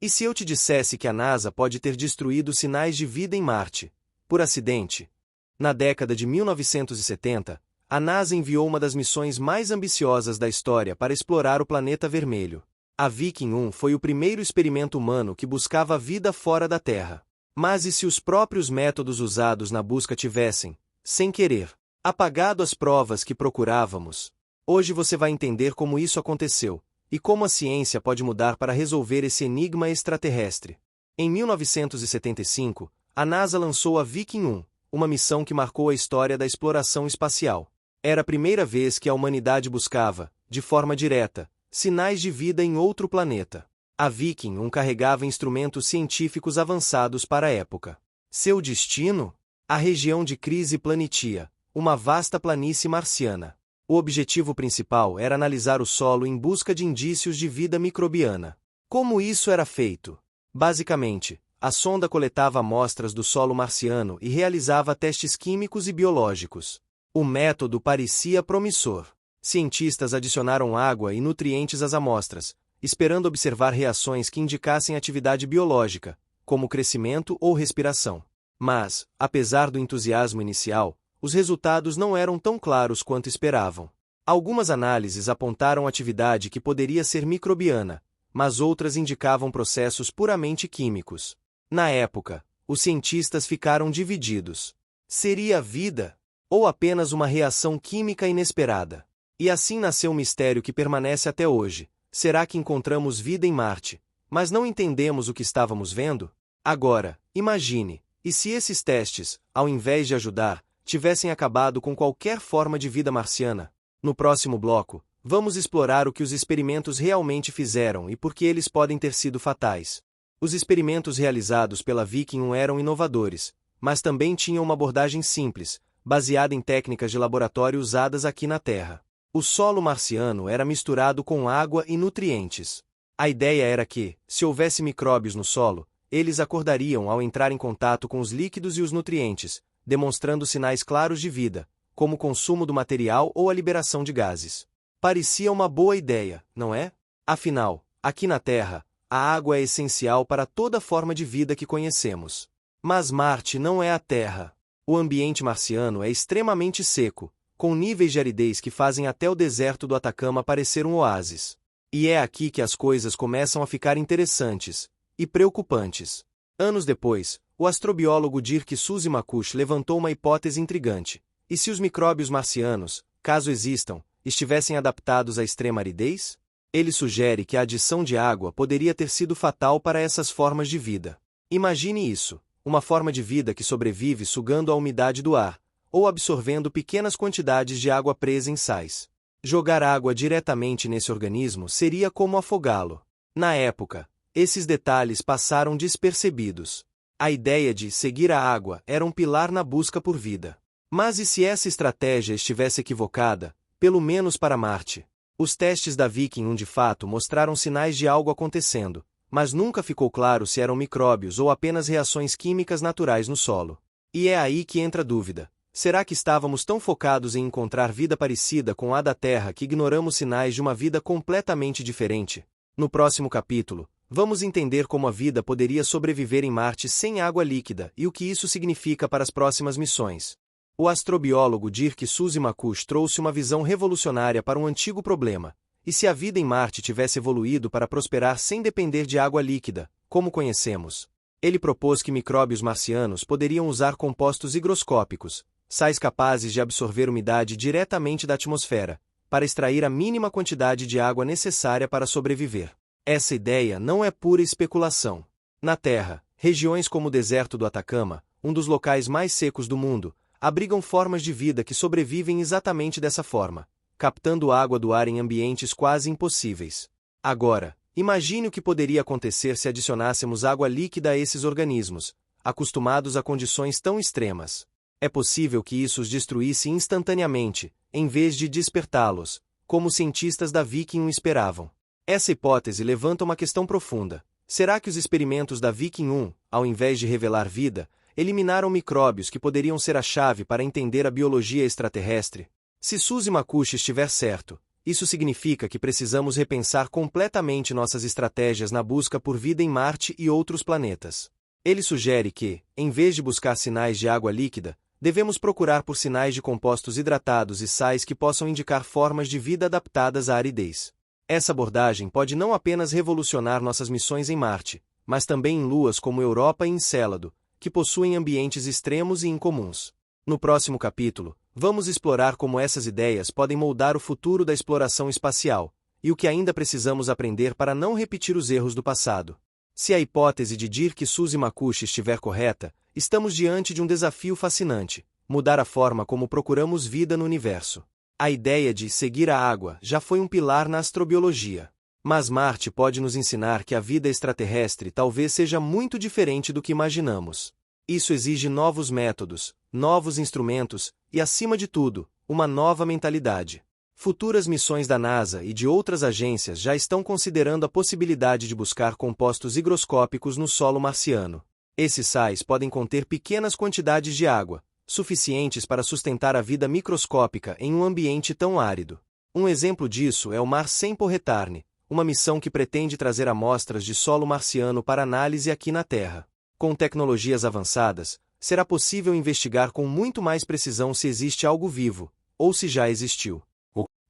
E se eu te dissesse que a NASA pode ter destruído sinais de vida em Marte, por acidente? Na década de 1970, a NASA enviou uma das missões mais ambiciosas da história para explorar o planeta vermelho. A Viking 1 foi o primeiro experimento humano que buscava vida fora da Terra. Mas e se os próprios métodos usados na busca tivessem, sem querer, apagado as provas que procurávamos? Hoje você vai entender como isso aconteceu, e como a ciência pode mudar para resolver esse enigma extraterrestre. Em 1975, a NASA lançou a Viking 1, uma missão que marcou a história da exploração espacial. Era a primeira vez que a humanidade buscava, de forma direta, sinais de vida em outro planeta. A Viking 1 carregava instrumentos científicos avançados para a época. Seu destino? A região de Crise Planitia, uma vasta planície marciana. O objetivo principal era analisar o solo em busca de indícios de vida microbiana. Como isso era feito? Basicamente, a sonda coletava amostras do solo marciano e realizava testes químicos e biológicos. O método parecia promissor. Cientistas adicionaram água e nutrientes às amostras, esperando observar reações que indicassem atividade biológica, como crescimento ou respiração. Mas, apesar do entusiasmo inicial, os resultados não eram tão claros quanto esperavam. Algumas análises apontaram atividade que poderia ser microbiana, mas outras indicavam processos puramente químicos. Na época, os cientistas ficaram divididos. Seria vida? Ou apenas uma reação química inesperada? E assim nasceu um mistério que permanece até hoje. Será que encontramos vida em Marte, mas não entendemos o que estávamos vendo? Agora, imagine, e se esses testes, ao invés de ajudar, tivessem acabado com qualquer forma de vida marciana? No próximo bloco, vamos explorar o que os experimentos realmente fizeram e por que eles podem ter sido fatais. Os experimentos realizados pela Viking 1 eram inovadores, mas também tinham uma abordagem simples, baseada em técnicas de laboratório usadas aqui na Terra. O solo marciano era misturado com água e nutrientes. A ideia era que, se houvesse micróbios no solo, eles acordariam ao entrar em contato com os líquidos e os nutrientes, demonstrando sinais claros de vida, como o consumo do material ou a liberação de gases. Parecia uma boa ideia, não é? Afinal, aqui na Terra, a água é essencial para toda forma de vida que conhecemos. Mas Marte não é a Terra. O ambiente marciano é extremamente seco, com níveis de aridez que fazem até o deserto do Atacama parecer um oásis. E é aqui que as coisas começam a ficar interessantes e preocupantes. Anos depois, o astrobiólogo Dirk Suzy-Makuch levantou uma hipótese intrigante. E se os micróbios marcianos, caso existam, estivessem adaptados à extrema aridez? Ele sugere que a adição de água poderia ter sido fatal para essas formas de vida. Imagine isso, uma forma de vida que sobrevive sugando a umidade do ar, ou absorvendo pequenas quantidades de água presa em sais. Jogar água diretamente nesse organismo seria como afogá-lo. Na época, esses detalhes passaram despercebidos. A ideia de seguir a água era um pilar na busca por vida. Mas e se essa estratégia estivesse equivocada, pelo menos para Marte? Os testes da Viking 1 de fato mostraram sinais de algo acontecendo, mas nunca ficou claro se eram micróbios ou apenas reações químicas naturais no solo. E é aí que entra a dúvida. Será que estávamos tão focados em encontrar vida parecida com a da Terra que ignoramos sinais de uma vida completamente diferente? No próximo capítulo, vamos entender como a vida poderia sobreviver em Marte sem água líquida e o que isso significa para as próximas missões. O astrobiólogo Dirk Suzy-Makuch trouxe uma visão revolucionária para um antigo problema. E se a vida em Marte tivesse evoluído para prosperar sem depender de água líquida, como conhecemos? Ele propôs que micróbios marcianos poderiam usar compostos higroscópicos, sais capazes de absorver umidade diretamente da atmosfera, para extrair a mínima quantidade de água necessária para sobreviver. Essa ideia não é pura especulação. Na Terra, regiões como o deserto do Atacama, um dos locais mais secos do mundo, abrigam formas de vida que sobrevivem exatamente dessa forma, captando água do ar em ambientes quase impossíveis. Agora, imagine o que poderia acontecer se adicionássemos água líquida a esses organismos, acostumados a condições tão extremas. É possível que isso os destruísse instantaneamente, em vez de despertá-los, como os cientistas da Viking 1 esperavam. Essa hipótese levanta uma questão profunda. Será que os experimentos da Viking 1, ao invés de revelar vida, eliminaram micróbios que poderiam ser a chave para entender a biologia extraterrestre? Se Suzy-Makuch estiver certo, Isso significa que precisamos repensar completamente nossas estratégias na busca por vida em Marte e outros planetas. Ele sugere que, em vez de buscar sinais de água líquida, devemos procurar por sinais de compostos hidratados e sais que possam indicar formas de vida adaptadas à aridez. Essa abordagem pode não apenas revolucionar nossas missões em Marte, mas também em luas como Europa e Encélado, que possuem ambientes extremos e incomuns. No próximo capítulo, vamos explorar como essas ideias podem moldar o futuro da exploração espacial, e o que ainda precisamos aprender para não repetir os erros do passado. Se a hipótese de Dirk Suzy-Makuch estiver correta, estamos diante de um desafio fascinante: mudar a forma como procuramos vida no universo. A ideia de seguir a água já foi um pilar na astrobiologia. Mas Marte pode nos ensinar que a vida extraterrestre talvez seja muito diferente do que imaginamos. Isso exige novos métodos, novos instrumentos e, acima de tudo, uma nova mentalidade. Futuras missões da NASA e de outras agências já estão considerando a possibilidade de buscar compostos higroscópicos no solo marciano. Esses sais podem conter pequenas quantidades de água, suficientes para sustentar a vida microscópica em um ambiente tão árido. Um exemplo disso é o Mars Sample Return, uma missão que pretende trazer amostras de solo marciano para análise aqui na Terra. Com tecnologias avançadas, será possível investigar com muito mais precisão se existe algo vivo, ou se já existiu.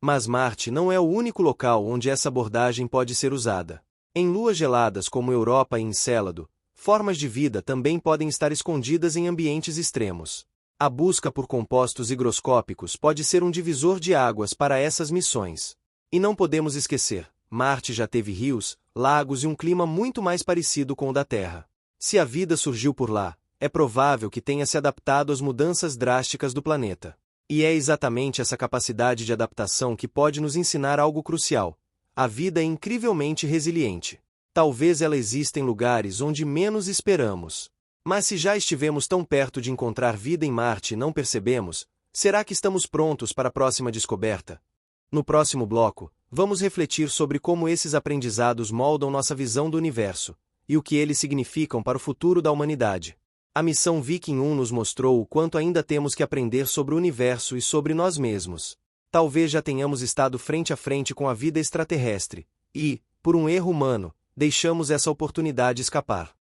Mas Marte não é o único local onde essa abordagem pode ser usada. Em luas geladas como Europa e Encélado, formas de vida também podem estar escondidas em ambientes extremos. A busca por compostos higroscópicos pode ser um divisor de águas para essas missões. E não podemos esquecer, Marte já teve rios, lagos e um clima muito mais parecido com o da Terra. Se a vida surgiu por lá, é provável que tenha se adaptado às mudanças drásticas do planeta. E é exatamente essa capacidade de adaptação que pode nos ensinar algo crucial: a vida é incrivelmente resiliente. Talvez ela exista em lugares onde menos esperamos. Mas se já estivemos tão perto de encontrar vida em Marte e não percebemos, será que estamos prontos para a próxima descoberta? No próximo bloco, vamos refletir sobre como esses aprendizados moldam nossa visão do universo, e o que eles significam para o futuro da humanidade. A missão Viking 1 nos mostrou o quanto ainda temos que aprender sobre o universo e sobre nós mesmos. Talvez já tenhamos estado frente a frente com a vida extraterrestre, e, por um erro humano, deixamos essa oportunidade escapar.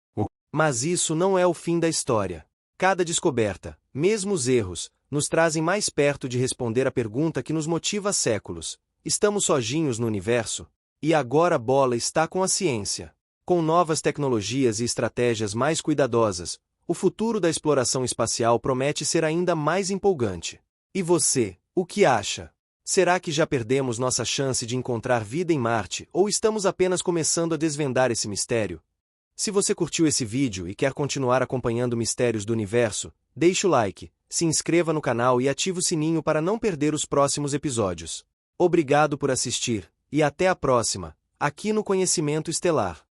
Mas isso não é o fim da história. Cada descoberta, mesmo os erros, nos trazem mais perto de responder a pergunta que nos motiva há séculos: estamos sozinhos no universo? E agora a bola está com a ciência. Com novas tecnologias e estratégias mais cuidadosas, o futuro da exploração espacial promete ser ainda mais empolgante. E você, o que acha? Será que já perdemos nossa chance de encontrar vida em Marte ou estamos apenas começando a desvendar esse mistério? Se você curtiu esse vídeo e quer continuar acompanhando mistérios do universo, deixe o like, se inscreva no canal e ative o sininho para não perder os próximos episódios. Obrigado por assistir, e até a próxima, aqui no Conhecimento Estelar.